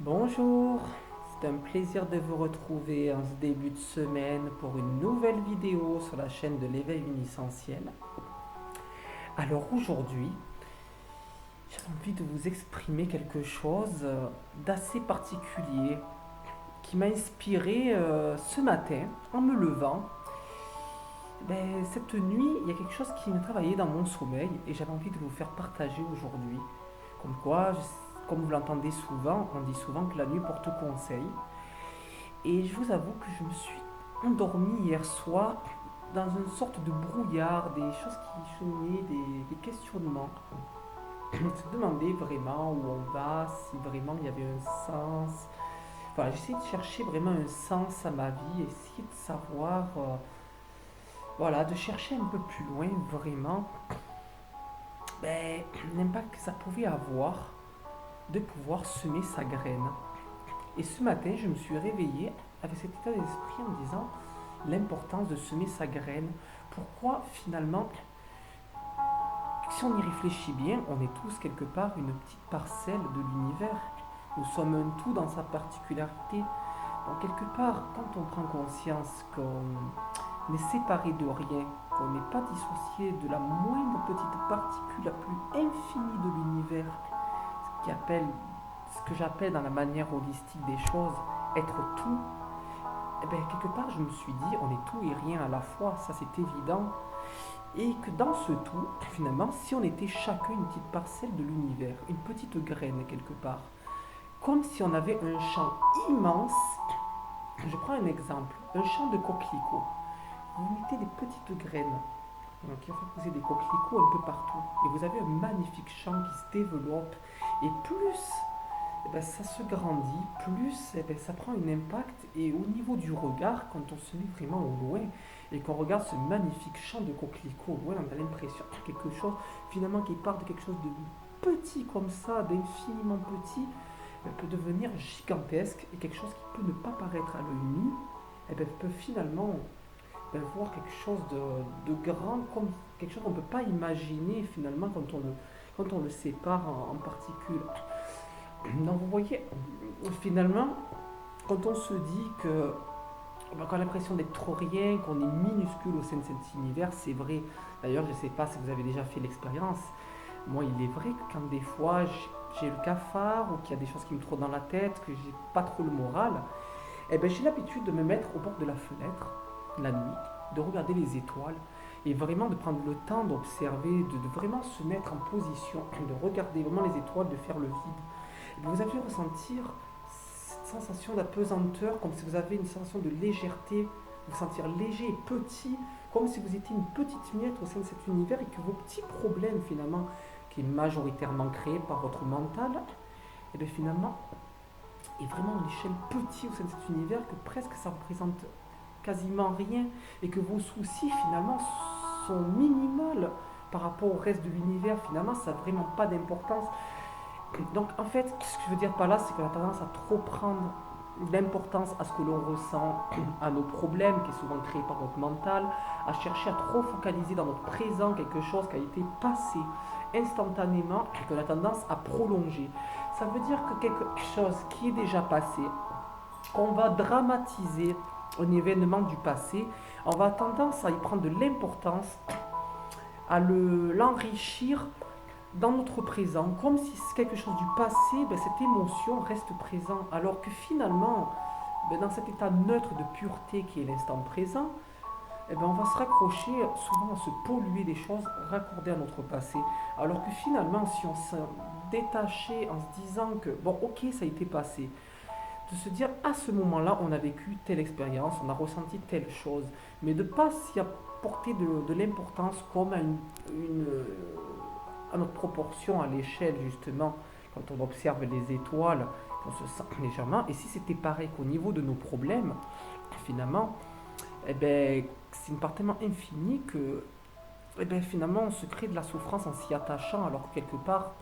Bonjour, c'est un plaisir de vous retrouver en ce début de semaine pour une nouvelle vidéo sur la chaîne de l'éveil unisentiel. Alors aujourd'hui, j'ai envie de vous exprimer quelque chose d'assez particulier qui m'a inspiré ce matin en me levant. Cette nuit, il y a quelque chose qui me travaillait dans mon sommeil et j'avais envie de vous faire partager aujourd'hui. Comme quoi, comme vous l'entendez souvent, on dit souvent que la nuit porte conseil. Et je vous avoue que je me suis endormi hier soir dans une sorte de brouillard, des choses qui cheminaient, des questionnements. Je me suis demandé vraiment où on va, si vraiment il y avait un sens. Voilà, j'essayais de chercher vraiment un sens à ma vie, essayer de savoir, voilà, de chercher un peu plus loin vraiment, l'impact que ça pouvait avoir de pouvoir semer sa graine. Et ce matin, je me suis réveillé avec cet état d'esprit en me disant l'importance de semer sa graine. Pourquoi finalement, si on y réfléchit bien, on est tous quelque part une petite parcelle de l'univers. Nous sommes un tout dans sa particularité. Donc quelque part, quand on prend conscience qu'on est séparé de rien, qu'on n'est pas dissocié de la moindre petite particule la plus infinie de l'univers, ce que j'appelle dans la manière holistique des choses, être tout, quelque part, je me suis dit, on est tout et rien à la fois, ça c'est évident. Et que dans ce tout, finalement, si on était chacun une petite parcelle de l'univers, une petite graine quelque part, comme si on avait un champ immense, je prends un exemple, un champ de coquelicots. Vous mettez des petites graines qui ont fait pousser des coquelicots un peu partout, et vous avez un magnifique champ qui se développe, et plus ça se grandit, plus ça prend un impact. Et au niveau du regard, quand on se met vraiment au loin et qu'on regarde ce magnifique champ de coquelicots au loin, on a l'impression que quelque chose, finalement, qui part de quelque chose de petit comme ça, d'infiniment petit, peut devenir gigantesque, et quelque chose qui peut ne pas paraître à l'œil nu, peut finalement voir quelque chose de grand, comme quelque chose qu'on ne peut pas imaginer finalement quand on le sépare en particules. Donc vous voyez, finalement, quand on se dit que qu'on a l'impression d'être trop rien, qu'on est minuscule au sein de cet univers, c'est vrai. D'ailleurs, je ne sais pas si vous avez déjà fait l'expérience. Moi, il est vrai que quand des fois j'ai le cafard ou qu'il y a des choses qui me trottent dans la tête, que j'ai pas trop le moral, j'ai l'habitude de me mettre au bord de la fenêtre la nuit, de regarder les étoiles et vraiment de prendre le temps d'observer, de vraiment se mettre en position, de regarder vraiment les étoiles, de faire le vide. Vous avez ressentir cette sensation d'apesanteur, comme si vous avez une sensation de légèreté, vous sentir léger et petit, comme si vous étiez une petite miette au sein de cet univers et que vos petits problèmes finalement, qui est majoritairement créé par votre mental, et bien finalement est vraiment à une échelle petit au sein de cet univers, que presque ça représente quasiment rien, et que vos soucis finalement sont minimales par rapport au reste de l'univers. Finalement, ça n'a vraiment pas d'importance. Donc en fait, ce que je veux dire par là, c'est qu'on a tendance à trop prendre l'importance à ce que l'on ressent, à nos problèmes qui sont souvent créés par notre mental, à chercher à trop focaliser dans notre présent quelque chose qui a été passé instantanément et qu'on a tendance à prolonger. Ça veut dire que quelque chose qui est déjà passé, qu'on va dramatiser un événement du passé, on va tendance à y prendre de l'importance, à l'enrichir dans notre présent, comme si c'est quelque chose du passé, cette émotion reste présente, alors que finalement, dans cet état neutre de pureté qui est l'instant présent, on va se raccrocher souvent à se polluer des choses raccordées à notre passé. Alors que finalement, si on s'en détachait en se disant que, bon, ok, ça a été passé, de se dire à ce moment-là, on a vécu telle expérience, on a ressenti telle chose, mais de ne pas s'y apporter de l'importance comme à notre proportion, à l'échelle justement, quand on observe les étoiles, on se sent légèrement. Et si c'était pareil qu'au niveau de nos problèmes, finalement, c'est une part tellement infinie que finalement on se crée de la souffrance en s'y attachant, alors que quelque part,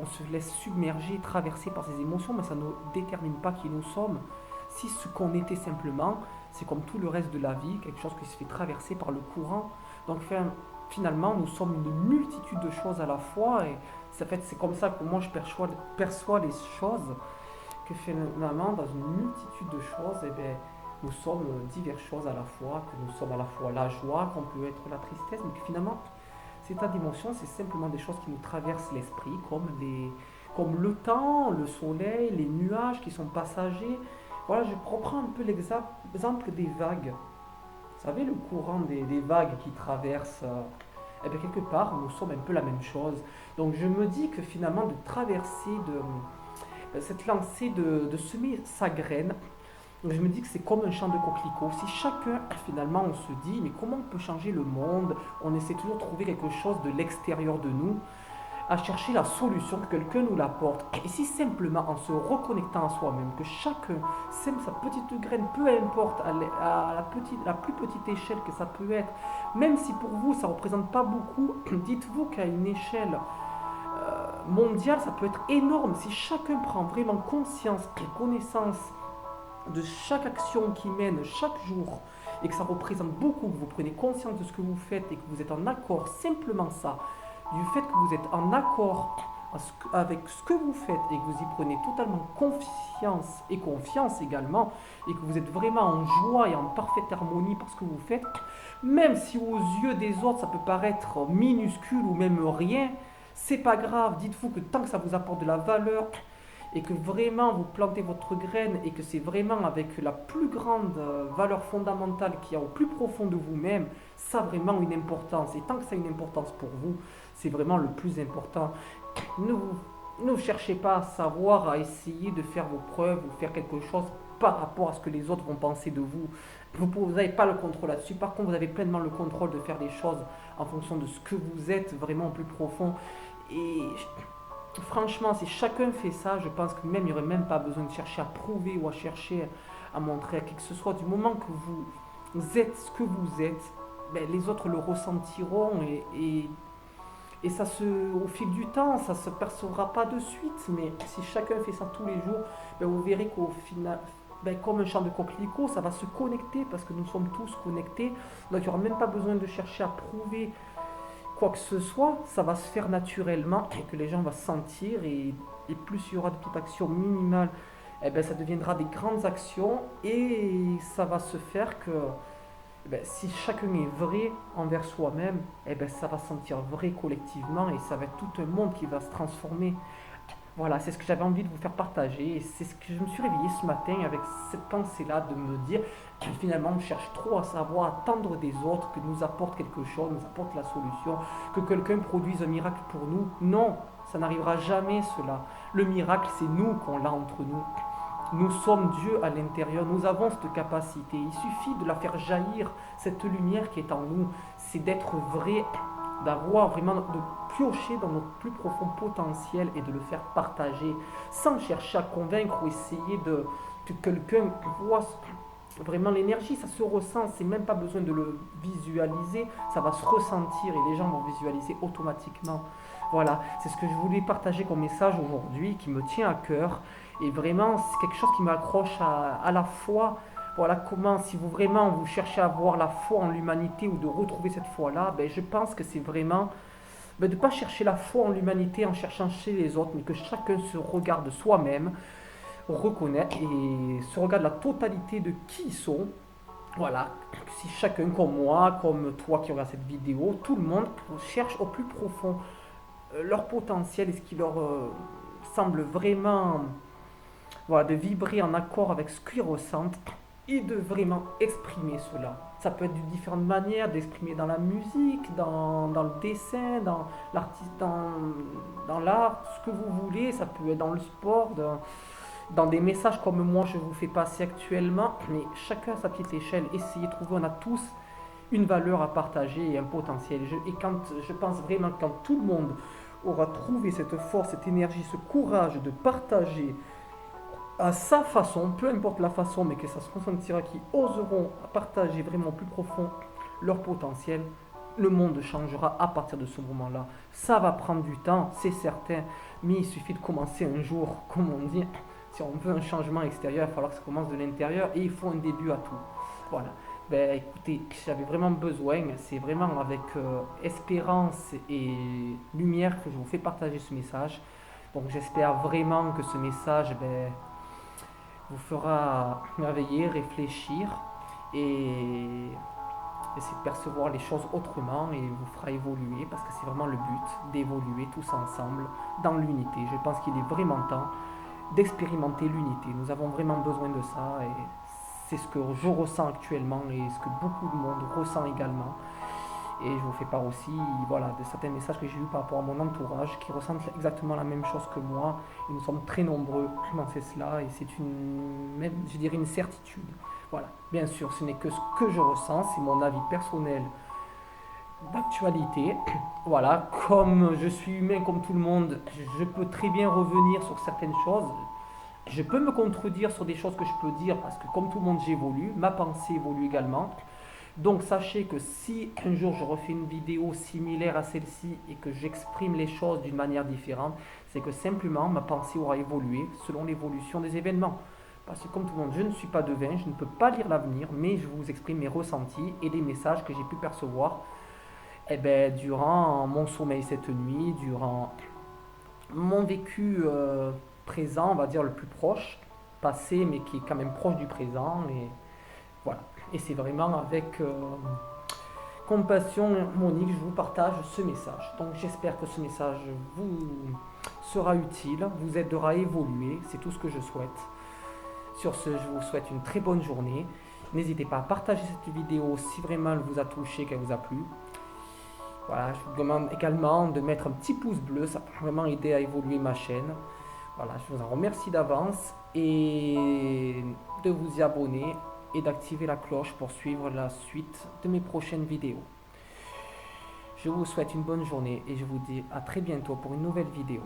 on se laisse submerger, traverser par ces émotions, mais ça ne détermine pas qui nous sommes. Si ce qu'on était simplement, c'est comme tout le reste de la vie, quelque chose qui se fait traverser par le courant. Donc finalement, nous sommes une multitude de choses à la fois, et c'est comme ça que moi je perçois les choses. que finalement, dans une multitude de choses, eh ben, nous sommes diverses choses à la fois, que nous sommes à la fois la joie, qu'on peut être la tristesse, mais que finalement, ces états d'émotion, c'est simplement des choses qui nous traversent l'esprit, comme le temps, le soleil, les nuages qui sont passagers. Voilà, je reprends un peu l'exemple des vagues. Vous savez, le courant des vagues qui traversent, eh bien, quelque part, nous sommes un peu la même chose. Donc je me dis que finalement, de traverser cette lancée de semer sa graine, je me dis que c'est comme un champ de coquelicots. Si chacun, finalement, on se dit, mais comment on peut changer le monde? On essaie toujours de trouver quelque chose de l'extérieur de nous, à chercher la solution, que quelqu'un nous l'apporte. Et si simplement en se reconnectant à soi-même, que chacun sème sa petite graine, peu importe à la plus petite échelle que ça peut être, même si pour vous ça ne représente pas beaucoup, dites-vous qu'à une échelle mondiale, ça peut être énorme. Si chacun prend vraiment conscience et connaissance de chaque action qu'il mène chaque jour, et que ça représente beaucoup, que vous prenez conscience de ce que vous faites et que vous êtes en accord, simplement ça, du fait que vous êtes en accord avec ce que vous faites et que vous y prenez totalement confiance et confiance également, et que vous êtes vraiment en joie et en parfaite harmonie pour ce que vous faites, même si aux yeux des autres ça peut paraître minuscule ou même rien, c'est pas grave. Dites-vous que tant que ça vous apporte de la valeur et que vraiment vous plantez votre graine et que c'est vraiment avec la plus grande valeur fondamentale qu'il y a au plus profond de vous-même, ça a vraiment une importance. Et tant que ça a une importance pour vous, c'est vraiment le plus important. Ne cherchez pas à savoir, à essayer de faire vos preuves ou faire quelque chose par rapport à ce que les autres vont penser de vous. Vous n'avez pas le contrôle là-dessus. Par contre, vous avez pleinement le contrôle de faire des choses en fonction de ce que vous êtes vraiment au plus profond. Et franchement, si chacun fait ça, je pense que même il n'y aurait même pas besoin de chercher à prouver ou à chercher à montrer à qui que ce soit. Du moment que vous êtes ce que vous êtes, ben, les autres le ressentiront et ça au fil du temps, ça ne se percevra pas de suite. Mais si chacun fait ça tous les jours, ben, vous verrez qu'au final, ben, comme un champ de coquelicots, ça va se connecter parce que nous sommes tous connectés. Donc il n'y aura même pas besoin de chercher à prouver quoi que ce soit, ça va se faire naturellement et que les gens vont sentir et plus il y aura de petites actions minimales, eh ben, ça deviendra des grandes actions et ça va se faire que eh ben, si chacun est vrai envers soi-même, eh ben, ça va se sentir vrai collectivement et ça va être tout un monde qui va se transformer. Voilà, c'est ce que j'avais envie de vous faire partager. Et c'est ce que je me suis réveillé ce matin avec cette pensée-là de me dire que finalement on cherche trop à savoir, à attendre des autres, que nous apporte quelque chose, nous apporte la solution, que quelqu'un produise un miracle pour nous. Non, ça n'arrivera jamais cela. Le miracle, c'est nous qu'on l'a entre nous. Nous sommes Dieu à l'intérieur, nous avons cette capacité. Il suffit de la faire jaillir, cette lumière qui est en nous. C'est d'être vrai, d'avoir vraiment, de piocher dans notre plus profond potentiel et de le faire partager sans chercher à convaincre ou essayer que quelqu'un voit vraiment l'énergie. Ça se ressent, c'est même pas besoin de le visualiser, ça va se ressentir et les gens vont visualiser automatiquement. Voilà, c'est ce que je voulais partager comme message aujourd'hui qui me tient à cœur et vraiment c'est quelque chose qui m'accroche à la foi. Voilà comment, si vous vraiment vous cherchez à avoir la foi en l'humanité ou de retrouver cette foi-là, ben, je pense que c'est vraiment ben, de ne pas chercher la foi en l'humanité en cherchant chez les autres, mais que chacun se regarde soi-même, reconnaît et se regarde la totalité de qui ils sont. Voilà, si chacun comme moi, comme toi qui regarde cette vidéo, tout le monde cherche au plus profond leur potentiel et ce qui leur semble vraiment voilà, de vibrer en accord avec ce qu'ils ressentent et de vraiment exprimer cela. Ça peut être de différentes manières d'exprimer dans la musique, dans le dessin, dans l'art, ce que vous voulez. Ça peut être dans le sport, dans des messages comme moi je vous fais passer actuellement. Mais chacun à sa petite échelle, essayez de trouver, on a tous une valeur à partager et un potentiel. Et quand je pense vraiment que quand tout le monde aura trouvé cette force, cette énergie, ce courage de partager à sa façon, peu importe la façon, mais que ça se ressentira, qui oseront partager vraiment plus profond leur potentiel, le monde changera à partir de ce moment-là. Ça va prendre du temps, c'est certain, mais il suffit de commencer un jour, comme on dit. Si on veut un changement extérieur, il va falloir que ça commence de l'intérieur et il faut un début à tout. Voilà. Ben écoutez, j'avais vraiment besoin, c'est vraiment avec espérance et lumière que je vous fais partager ce message. Donc j'espère vraiment que ce message, ben, vous fera merveiller, réfléchir et essayer de percevoir les choses autrement et vous fera évoluer parce que c'est vraiment le but d'évoluer tous ensemble dans l'unité. Je pense qu'il est vraiment temps d'expérimenter l'unité. Nous avons vraiment besoin de ça et c'est ce que je ressens actuellement et ce que beaucoup de monde ressent également. Et je vous fais part aussi voilà, de certains messages que j'ai eus par rapport à mon entourage qui ressentent exactement la même chose que moi. Et nous sommes très nombreux à penser cela et c'est une, même, je dirais une certitude. Voilà, bien sûr, ce n'est que ce que je ressens, c'est mon avis personnel d'actualité. Voilà, comme je suis humain comme tout le monde, je peux très bien revenir sur certaines choses. Je peux me contredire sur des choses que je peux dire parce que comme tout le monde j'évolue, ma pensée évolue également. Donc sachez que si un jour je refais une vidéo similaire à celle-ci et que j'exprime les choses d'une manière différente, c'est que simplement ma pensée aura évolué selon l'évolution des événements. Parce que comme tout le monde, je ne suis pas devin, je ne peux pas lire l'avenir, mais je vous exprime mes ressentis et les messages que j'ai pu percevoir durant mon sommeil cette nuit, durant mon vécu présent, on va dire le plus proche, passé, mais qui est quand même proche du présent. Et voilà. Et c'est vraiment avec compassion, Monique, je vous partage ce message. Donc j'espère que ce message vous sera utile, vous aidera à évoluer, c'est tout ce que je souhaite. Sur ce, je vous souhaite une très bonne journée. N'hésitez pas à partager cette vidéo si vraiment elle vous a touché, qu'elle vous a plu. Voilà, je vous demande également de mettre un petit pouce bleu, ça peut vraiment aider à évoluer ma chaîne. Voilà, je vous en remercie d'avance et de vous y abonner et d'activer la cloche pour suivre la suite de mes prochaines vidéos. Je vous souhaite une bonne journée et je vous dis à très bientôt pour une nouvelle vidéo.